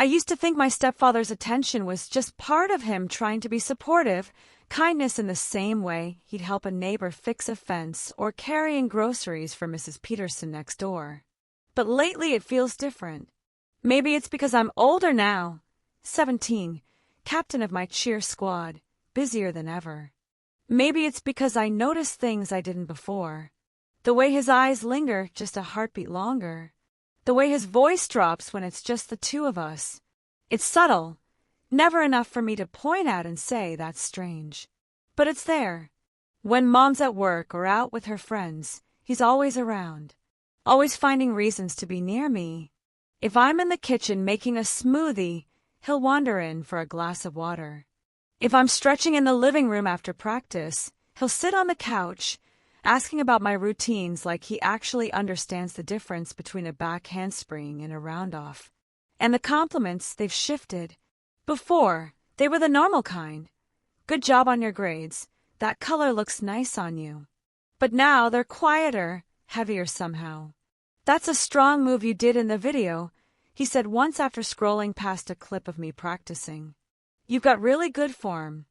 I used to think my stepfather's attention was just part of him trying to be supportive, kindness in the same way he'd help a neighbor fix a fence or carrying groceries for Mrs. Peterson next door. But lately it feels different. Maybe it's because I'm older now, 17, captain of my cheer squad, busier than ever. Maybe it's because I notice things I didn't before. The way his eyes linger just a heartbeat longer. The way his voice drops when it's just the two of us. It's subtle, never enough for me to point at and say that's strange. But it's there. When Mom's at work or out with her friends, he's always around, always finding reasons to be near me. If I'm in the kitchen making a smoothie, he'll wander in for a glass of water. If I'm stretching in the living room after practice, he'll sit on the couch, asking about my routines like he actually understands the difference between a back handspring and a round-off. And the compliments, they've shifted. Before, they were the normal kind. Good job on your grades. That color looks nice on you. But now they're quieter, heavier somehow. That's a strong move you did in the video, he said once after scrolling past a clip of me practicing. You've got really good form.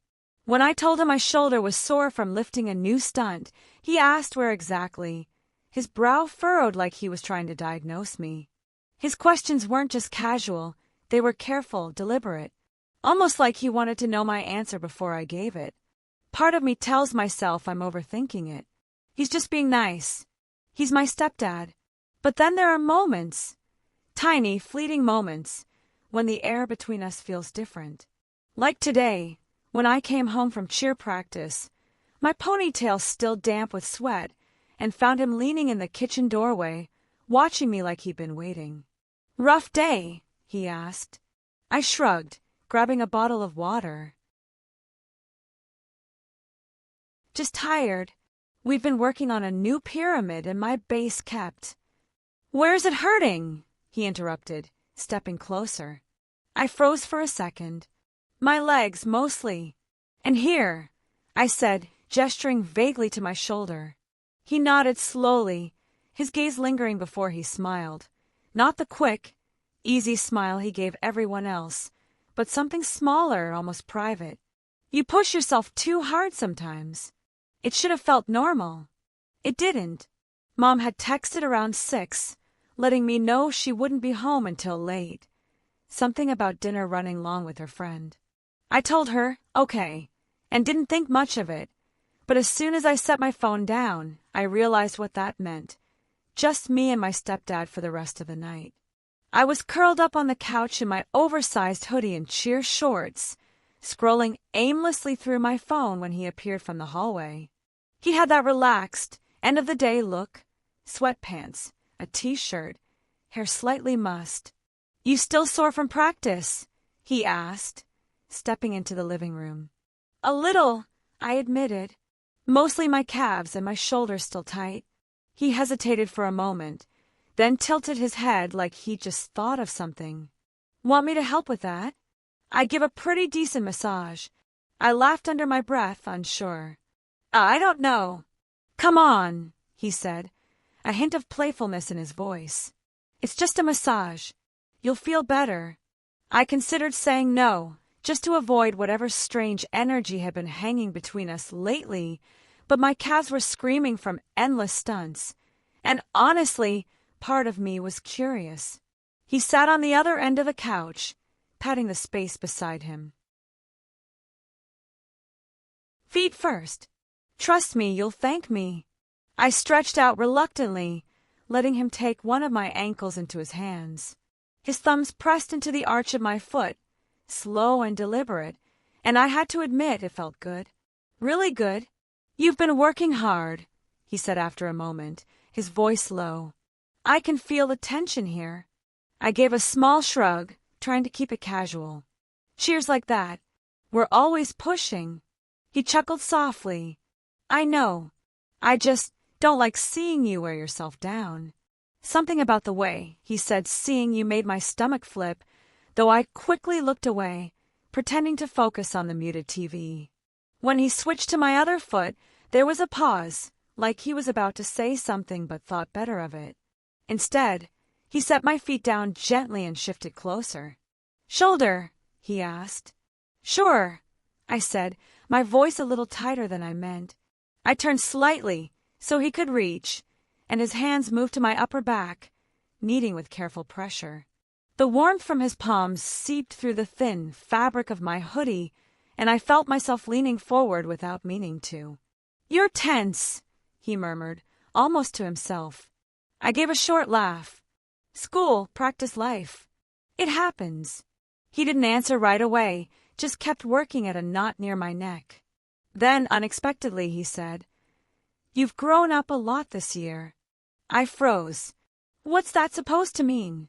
When I told him my shoulder was sore from lifting a new stunt, he asked where exactly. His brow furrowed like he was trying to diagnose me. His questions weren't just casual, they were careful, deliberate, almost like he wanted to know my answer before I gave it. Part of me tells myself I'm overthinking it. He's just being nice. He's my stepdad. But then there are moments, tiny, fleeting moments, when the air between us feels different. Like today, when I came home from cheer practice, my ponytail still damp with sweat, and found him leaning in the kitchen doorway, watching me like he'd been waiting. "Rough day?" he asked. I shrugged, grabbing a bottle of water. "Just tired. We've been working on a new pyramid and my base kept." "Where's it hurting?" he interrupted, stepping closer. I froze for a second. "My legs, mostly. And here," I said, gesturing vaguely to my shoulder. He nodded slowly, his gaze lingering before he smiled. Not the quick, easy smile he gave everyone else, but something smaller, almost private. "You push yourself too hard sometimes. It should have felt normal." It didn't. Mom had texted around 6, letting me know she wouldn't be home until late. Something about dinner running long with her friend. I told her, okay, and didn't think much of it. But as soon as I set my phone down, I realized what that meant. Just me and my stepdad for the rest of the night. I was curled up on the couch in my oversized hoodie and cheer shorts, scrolling aimlessly through my phone when he appeared from the hallway. He had that relaxed, end-of-the-day look, sweatpants, a t-shirt, hair slightly mussed. "You still sore from practice?" he asked, stepping into the living room. "A little," I admitted. "Mostly my calves and my shoulders still tight." He hesitated for a moment, then tilted his head like he just thought of something. "Want me to help with that? I give a pretty decent massage." I laughed under my breath, unsure. "I don't know." "Come on," he said, a hint of playfulness in his voice. "It's just a massage. You'll feel better." I considered saying no, just to avoid whatever strange energy had been hanging between us lately, but my calves were screaming from endless stunts, and honestly, part of me was curious. He sat on the other end of the couch, patting the space beside him. "Feet first. Trust me, you'll thank me." I stretched out reluctantly, letting him take one of my ankles into his hands. His thumbs pressed into the arch of my foot, slow and deliberate, and I had to admit it felt good. Really good. "You've been working hard," he said after a moment, his voice low. "I can feel the tension here." I gave a small shrug, trying to keep it casual. "Cheers like that. We're always pushing." He chuckled softly. "I know. I just don't like seeing you wear yourself down." "Something about the way," he said, "seeing you made my stomach flip," though I quickly looked away, pretending to focus on the muted TV. When he switched to my other foot, there was a pause, like he was about to say something but thought better of it. Instead, he set my feet down gently and shifted closer. "Shoulder," he asked. "Sure," I said, my voice a little tighter than I meant. I turned slightly so he could reach, and his hands moved to my upper back, kneading with careful pressure. The warmth from his palms seeped through the thin fabric of my hoodie, and I felt myself leaning forward without meaning to. "You're tense," he murmured, almost to himself. I gave a short laugh. "School, practice life. It happens." He didn't answer right away, just kept working at a knot near my neck. Then, unexpectedly, he said, "You've grown up a lot this year." I froze. "What's that supposed to mean?"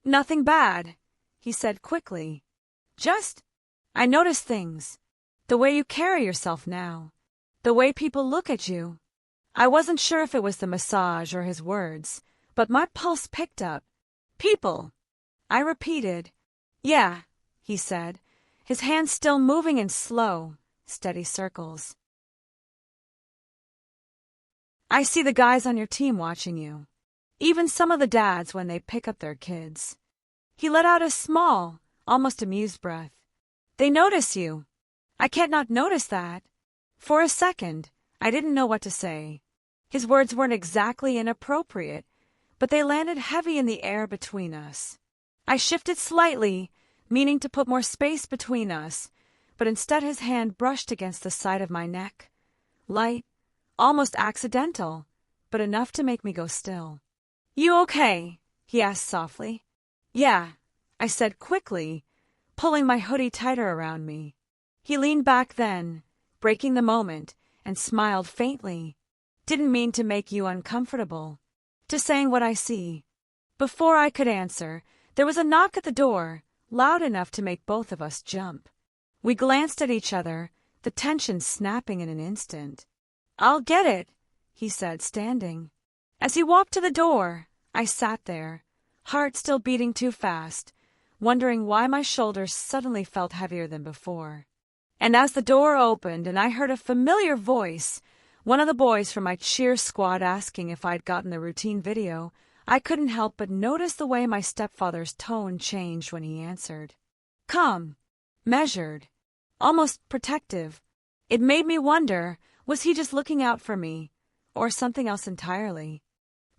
"Nothing bad," he said quickly. I notice things. The way you carry yourself now. The way people look at you." I wasn't sure if it was the massage or his words, but my pulse picked up. "People," I repeated. "Yeah," he said, his hands still moving in slow, steady circles. "I see the guys on your team watching you. Even some of the dads when they pick up their kids." He let out a small, almost amused breath. "They notice you. I can't not notice that." For a second, I didn't know what to say. His words weren't exactly inappropriate, but they landed heavy in the air between us. I shifted slightly, meaning to put more space between us, but instead his hand brushed against the side of my neck. Light, almost accidental, but enough to make me go still. "You okay?" he asked softly. "Yeah," I said quickly, pulling my hoodie tighter around me. He leaned back then, breaking the moment, and smiled faintly. "Didn't mean to make you uncomfortable. Just saying what I see." Before I could answer, there was a knock at the door, loud enough to make both of us jump. We glanced at each other, the tension snapping in an instant. "I'll get it," he said, standing. As he walked to the door, I sat there, heart still beating too fast, wondering why my shoulders suddenly felt heavier than before. And as the door opened and I heard a familiar voice, one of the boys from my cheer squad, asking if I'd gotten the routine video, I couldn't help but notice the way my stepfather's tone changed when he answered. Calm, measured, almost protective. It made me wonder, was he just looking out for me, or something else entirely?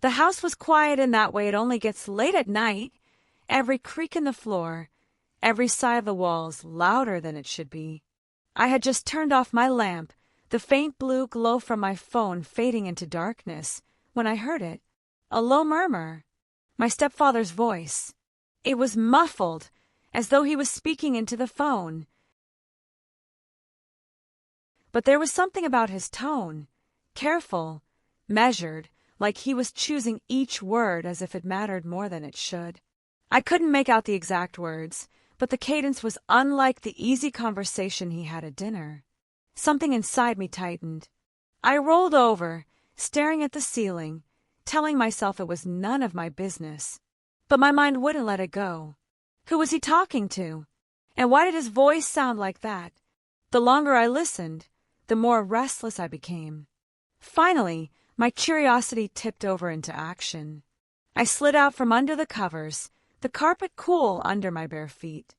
The house was quiet in that way it only gets late at night, every creak in the floor, every sigh of the walls louder than it should be. I had just turned off my lamp, the faint blue glow from my phone fading into darkness, when I heard it. A low murmur. My stepfather's voice. It was muffled, as though he was speaking into the phone. But there was something about his tone, careful, measured, like he was choosing each word as if it mattered more than it should. I couldn't make out the exact words, but the cadence was unlike the easy conversation he had at dinner. Something inside me tightened. I rolled over, staring at the ceiling, telling myself it was none of my business. But my mind wouldn't let it go. Who was he talking to? And why did his voice sound like that? The longer I listened, the more restless I became. Finally, my curiosity tipped over into action. I slid out from under the covers, the carpet cool under my bare feet.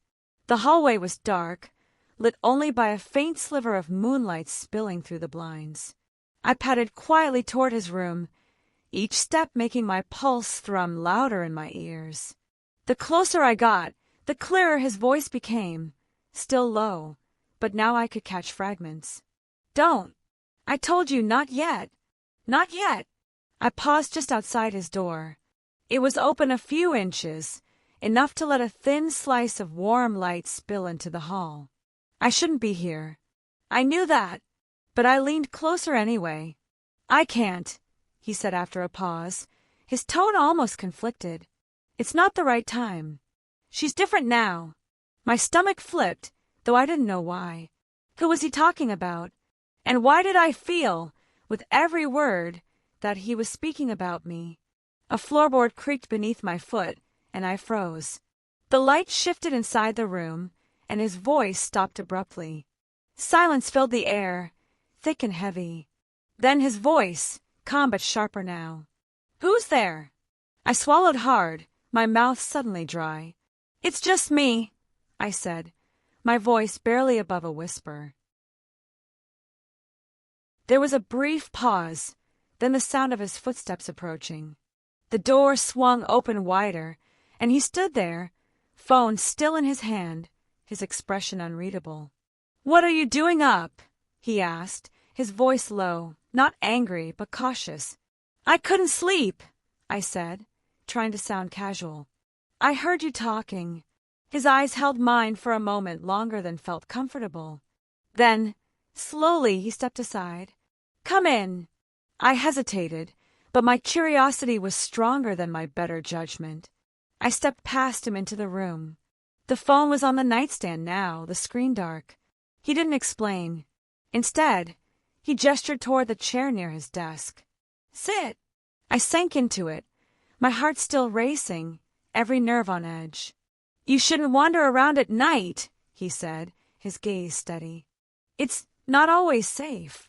The hallway was dark, lit only by a faint sliver of moonlight spilling through the blinds. I padded quietly toward his room, each step making my pulse thrum louder in my ears. The closer I got, the clearer his voice became, still low, but now I could catch fragments. "Don't. I told you not yet. Not yet." I paused just outside his door. It was open a few inches, enough to let a thin slice of warm light spill into the hall. I shouldn't be here. I knew that, but I leaned closer anyway. "I can't," he said after a pause, his tone almost conflicted. "It's not the right time. She's different now." My stomach flipped, though I didn't know why. Who was he talking about? And why did I feel, with every word, that he was speaking about me? A floorboard creaked beneath my foot, and I froze. The light shifted inside the room, and his voice stopped abruptly. Silence filled the air, thick and heavy. Then his voice, calm but sharper now. "Who's there?" I swallowed hard, my mouth suddenly dry. "It's just me," I said, my voice barely above a whisper. There was a brief pause, then the sound of his footsteps approaching. The door swung open wider, and he stood there, phone still in his hand, his expression unreadable. "What are you doing up?" he asked, his voice low, not angry, but cautious. "I couldn't sleep," I said, trying to sound casual. "I heard you talking." His eyes held mine for a moment longer than felt comfortable. Then, slowly, he stepped aside. "Come in." I hesitated, but my curiosity was stronger than my better judgment. I stepped past him into the room. The phone was on the nightstand now, the screen dark. He didn't explain. Instead, he gestured toward the chair near his desk. "Sit." I sank into it, my heart still racing, every nerve on edge. "You shouldn't wander around at night," he said, his gaze steady. "It's not always safe."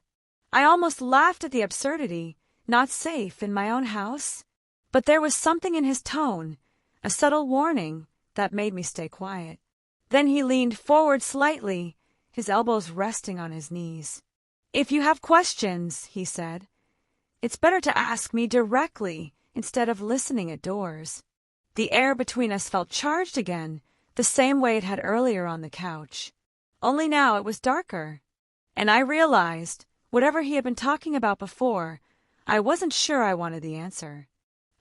I almost laughed at the absurdity. Not safe in my own house? But there was something in his tone, a subtle warning, that made me stay quiet. Then he leaned forward slightly, his elbows resting on his knees. "If you have questions," he said, "it's better to ask me directly instead of listening at doors." The air between us felt charged again, the same way it had earlier on the couch. Only now it was darker. And I realized, whatever he had been talking about before, I wasn't sure I wanted the answer.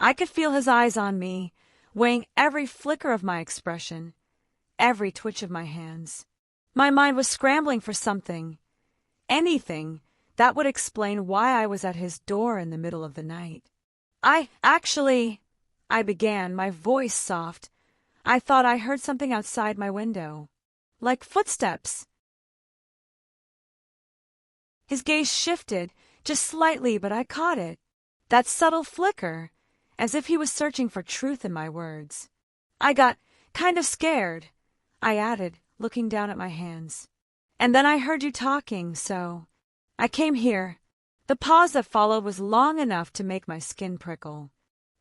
I could feel his eyes on me, weighing every flicker of my expression, every twitch of my hands. My mind was scrambling for something, anything, that would explain why I was at his door in the middle of the night. I began, my voice soft. I thought I heard something outside my window, like footsteps. His gaze shifted, just slightly, but I caught it. That subtle flicker, as if he was searching for truth in my words. I got kind of scared, I added, looking down at my hands. "And then I heard you talking, so I came here." The pause that followed was long enough to make my skin prickle.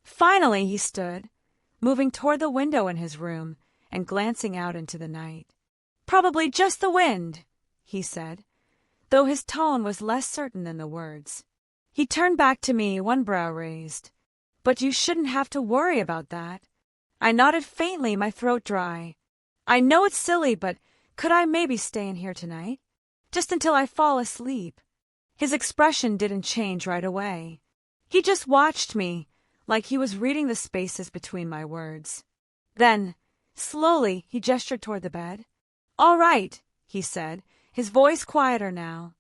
Finally he stood, moving toward the window in his room and glancing out into the night. "Probably just the wind," he said, though his tone was less certain than the words. He turned back to me, one brow raised. "But you shouldn't have to worry about that." I nodded faintly, my throat dry. "I know it's silly, but could I maybe stay in here tonight? Just until I fall asleep." His expression didn't change right away. He just watched me, like he was reading the spaces between my words. Then, slowly, he gestured toward the bed. "All right," he said, his voice quieter now.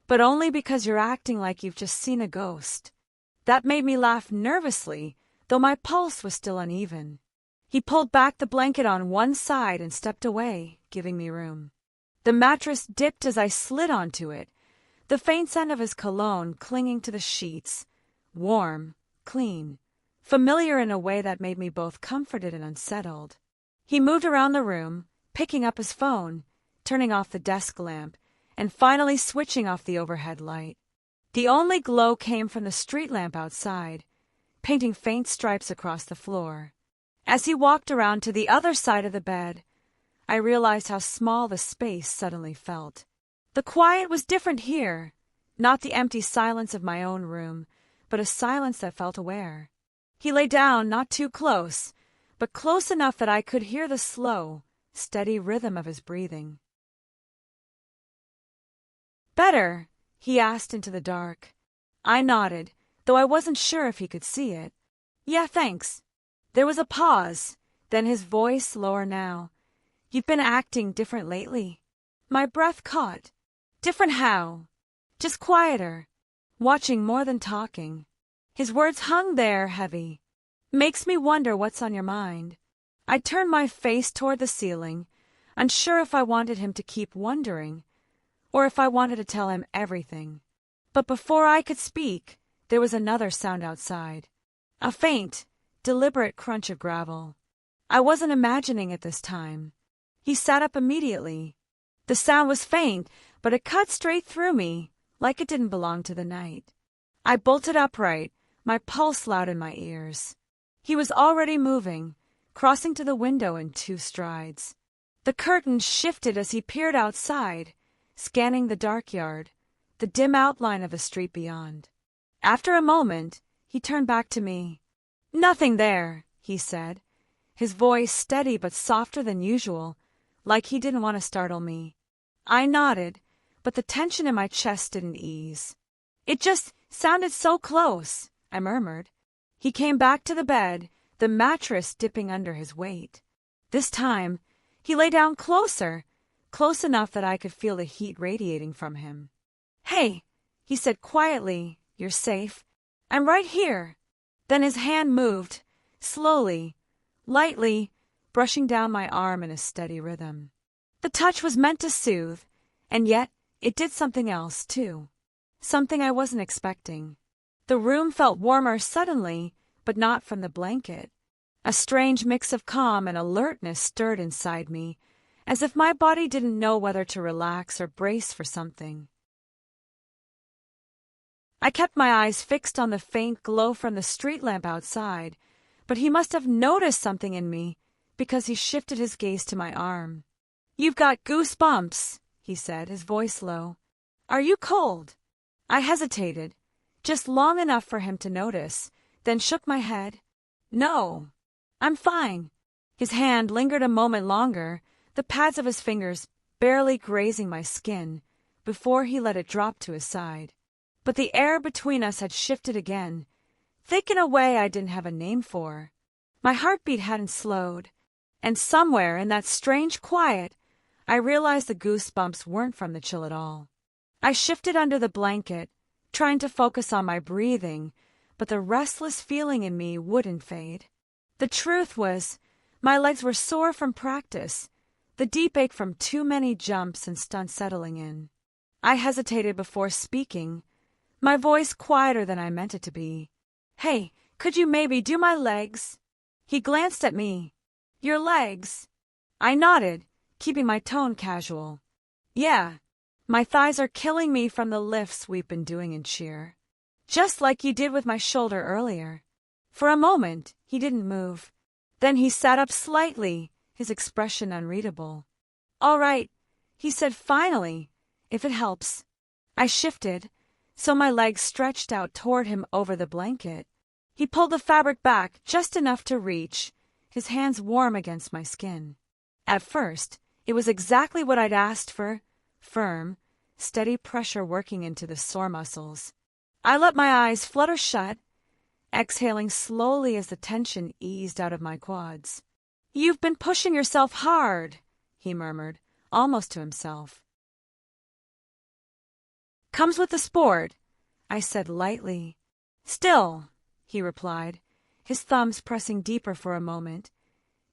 "But only because you're acting like you've just seen a ghost." That made me laugh nervously, though my pulse was still uneven. He pulled back the blanket on one side and stepped away, giving me room. The mattress dipped as I slid onto it, the faint scent of his cologne clinging to the sheets, warm, clean, familiar in a way that made me both comforted and unsettled. He moved around the room, picking up his phone, turning off the desk lamp, and finally switching off the overhead light. The only glow came from the street lamp outside, painting faint stripes across the floor. As he walked around to the other side of the bed, I realized how small the space suddenly felt. The quiet was different here, not the empty silence of my own room, but a silence that felt aware. He lay down, not too close, but close enough that I could hear the slow, steady rhythm of his breathing. "Better?" he asked into the dark. I nodded, though I wasn't sure if he could see it. "Yeah, thanks." There was a pause, then his voice, lower now. "You've been acting different lately." My breath caught. "Different how?" "Just quieter. Watching more than talking." His words hung there, heavy. "Makes me wonder what's on your mind." I turned my face toward the ceiling, unsure if I wanted him to keep wondering, or if I wanted to tell him everything. But before I could speak, there was another sound outside. A faint, deliberate crunch of gravel. I wasn't imagining it this time. He sat up immediately. The sound was faint, but it cut straight through me, like it didn't belong to the night. I bolted upright, my pulse loud in my ears. He was already moving, crossing to the window in 2 strides. The curtain shifted as he peered outside, scanning the dark yard, the dim outline of the street beyond. After a moment, he turned back to me. "Nothing there," he said, his voice steady but softer than usual, like he didn't want to startle me. I nodded, but the tension in my chest didn't ease. "It just sounded so close," I murmured. He came back to the bed, the mattress dipping under his weight. This time, he lay down closer, close enough that I could feel the heat radiating from him. "Hey," he said quietly, "you're safe. I'm right here." Then his hand moved, slowly, lightly, brushing down my arm in a steady rhythm. The touch was meant to soothe, and yet it did something else, too. Something I wasn't expecting. The room felt warmer suddenly, but not from the blanket. A strange mix of calm and alertness stirred inside me, as if my body didn't know whether to relax or brace for something. I kept my eyes fixed on the faint glow from the street lamp outside, but he must have noticed something in me, because he shifted his gaze to my arm. "You've got goosebumps," he said, his voice low. "Are you cold?" I hesitated, just long enough for him to notice, then shook my head. "No, I'm fine." His hand lingered a moment longer, the pads of his fingers barely grazing my skin, before he let it drop to his side. But the air between us had shifted again, thick in a way I didn't have a name for. My heartbeat hadn't slowed, and somewhere in that strange quiet, I realized the goosebumps weren't from the chill at all. I shifted under the blanket, trying to focus on my breathing, but the restless feeling in me wouldn't fade. The truth was, my legs were sore from practice, the deep ache from too many jumps and stunts settling in. I hesitated before speaking, my voice quieter than I meant it to be. "Hey, could you maybe do my legs?" He glanced at me. "Your legs?" I nodded, keeping my tone casual. "Yeah, my thighs are killing me from the lifts we've been doing in cheer. Just like you did with my shoulder earlier." For a moment, he didn't move. Then he sat up slightly, his expression unreadable. "All right," he said finally, "if it helps." I shifted, so my legs stretched out toward him over the blanket. He pulled the fabric back just enough to reach, his hands warm against my skin. At first, it was exactly what I'd asked for, firm, steady pressure working into the sore muscles. I let my eyes flutter shut, exhaling slowly as the tension eased out of my quads. "You've been pushing yourself hard," he murmured, almost to himself. "Comes with the sport," I said lightly. "Still," he replied, his thumbs pressing deeper for a moment,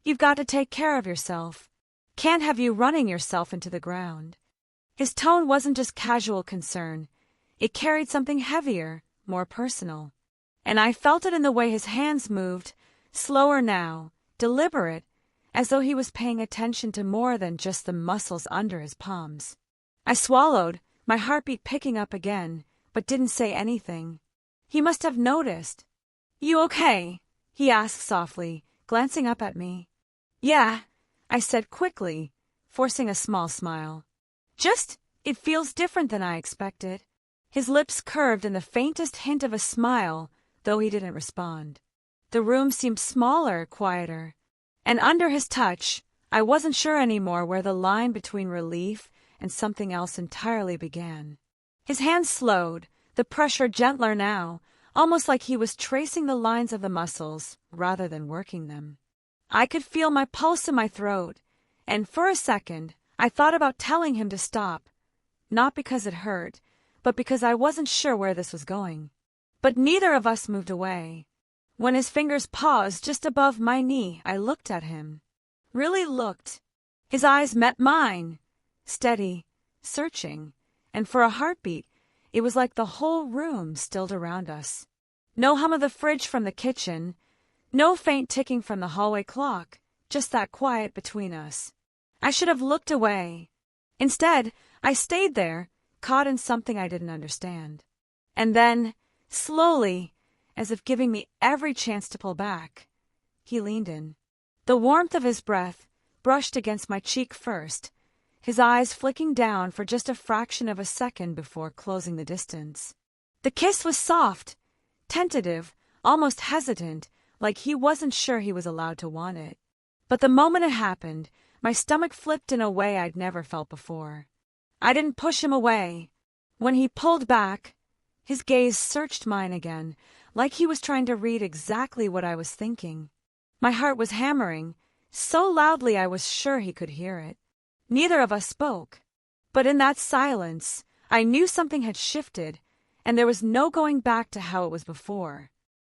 "you've got to take care of yourself. Can't have you running yourself into the ground." His tone wasn't just casual concern. It carried something heavier, more personal. And I felt it in the way his hands moved, slower now, deliberate, as though he was paying attention to more than just the muscles under his palms. I swallowed, my heartbeat picking up again, but didn't say anything. He must have noticed. "You okay?" he asked softly, glancing up at me. "Yeah," I said quickly, forcing a small smile. It feels different than I expected." His lips curved in the faintest hint of a smile, though he didn't respond. The room seemed smaller, quieter. And under his touch, I wasn't sure anymore where the line between relief and something else entirely began. His hands slowed, the pressure gentler now, almost like he was tracing the lines of the muscles rather than working them. I could feel my pulse in my throat, and for a second, I thought about telling him to stop, not because it hurt, but because I wasn't sure where this was going. But neither of us moved away. When his fingers paused just above my knee, I looked at him. Really looked. His eyes met mine, steady, searching, and for a heartbeat, it was like the whole room stilled around us. No hum of the fridge from the kitchen, no faint ticking from the hallway clock, just that quiet between us. I should have looked away. Instead, I stayed there, caught in something I didn't understand. And then, slowly, as if giving me every chance to pull back, he leaned in. The warmth of his breath, brushed against my cheek first, his eyes flicking down for just a fraction of a second before closing the distance. The kiss was soft, tentative, almost hesitant, like he wasn't sure he was allowed to want it. But the moment it happened, my stomach flipped in a way I'd never felt before. I didn't push him away. When he pulled back, his gaze searched mine again, like he was trying to read exactly what I was thinking. My heart was hammering, so loudly I was sure he could hear it. Neither of us spoke. But in that silence, I knew something had shifted, and there was no going back to how it was before.